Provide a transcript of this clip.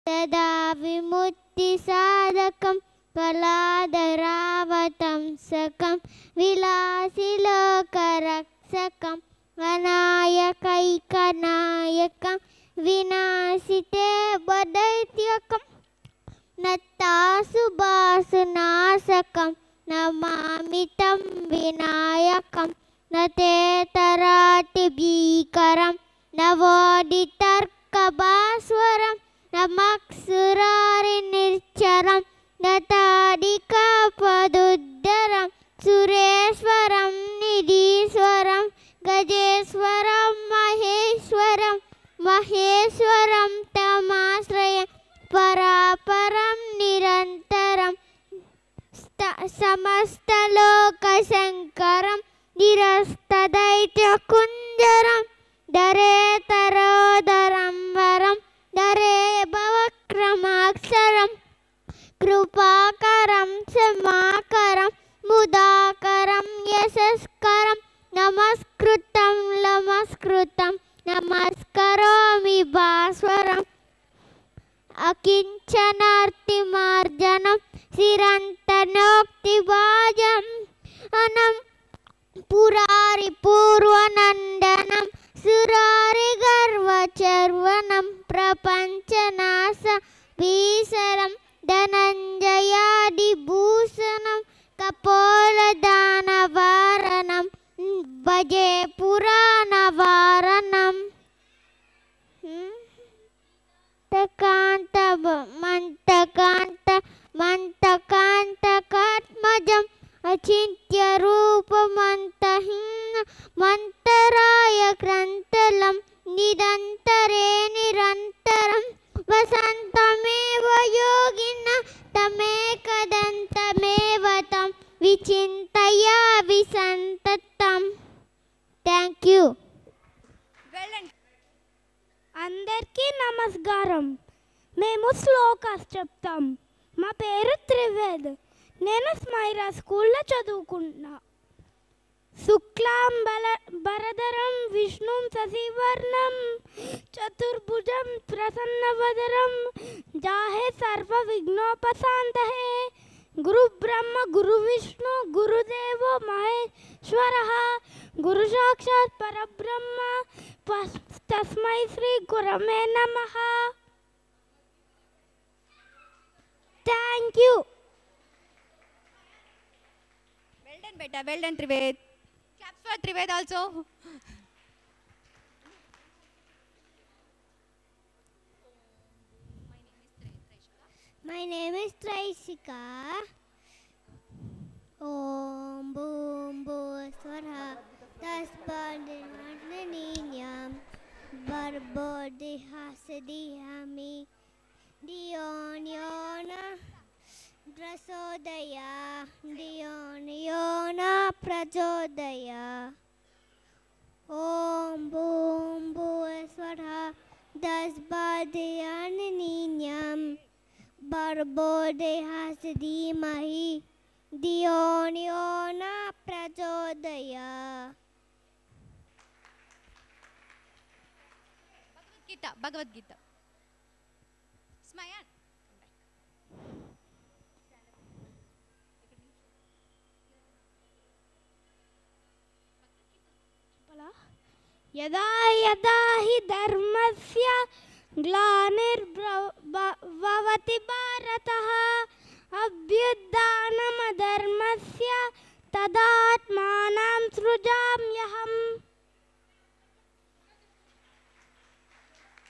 तदा विमुक्तिसाधकं कलाधरावतंसकं विलासिलोकरक्षकं अनायकैकनायकं विनाशिते वदैत्यकं नत्तासुभासुनाशकं नमामि तं विनायकं न ते तराति भीकरं नवोदितर्कभास्वरं नमक्सुरारिनिर्चरं नतादिकापदुद्धरं सुरेश्वरं निधीश्वरं गजेश्वरं महेश्वरं महेश्वरं तमाश्रयं परापरं निरन्तरं समस्तलोकशङ्करं निरस्तदैत्यकुञ्जरं दरेतरोदरं वरं दरे भवक्रमाक्षरं कृपाकरं क्षमाकरं मुदाकरं यशस्करं नमस्कृतं नमस्कृतं नमस्करोमि भास्वरम् अकिञ्चनार्तिमार्जनं चिरन्तनोक्तिभाजम् अनं पुरारिपूर्वनन्दनं सुरारिगर्वचर्वनं प्रपञ्चनाशभीषणं धनञ्जयादिभूषणं कपोलदानवारणं भजे पुराणवारणम् मन्तकान्तकात्मजम् अचिन्त्यरूपमन्तहीन मन्तराय ग्रन्थलं निरन्तरे निरन्तरं वसन्तमेव योगिनः तमेकदन्तमेव तं विचिन्तया विसन्ततं. Thank you. అందరికీ నమస్కారం. మేము శ్లోకాస్ చెప్తాం. మా పేరు త్రివేద్. నేను స్మైరా స్కూల్లో చదువుకుంటున్నా. శుక్లాం బరధరం విష్ణుం శశివర్ణం చతుర్భుజం ప్రసన్నవదనం జాహే సర్వ విఘ్నోపశాంతహే. గురు బ్రహ్మ గురు విష్ణు గురుదేవో మహేశ్వరః గురు సాక్షాత్ పరబ్రహ్మ తస్మై శ్రీ గురవే నమః. Thank you. Well done, beta. Well done, Trived. Claps for Trived also. My name is Traishika. Om boom boom swara taspadiniyam barbodi hasadihami dionyona prasodaya dionyona prajodaya. Om boom boom swara taspadiniyam barbode hasdimahi dionyona prajodaya. Bhagavad Gita. Smayan. యదా యదా హి ధర్మస్య గ్లానిర్భవతి భారతః అభ్యుత్థానమధర్మస్య తదాత్మానం సృజామ్యహం.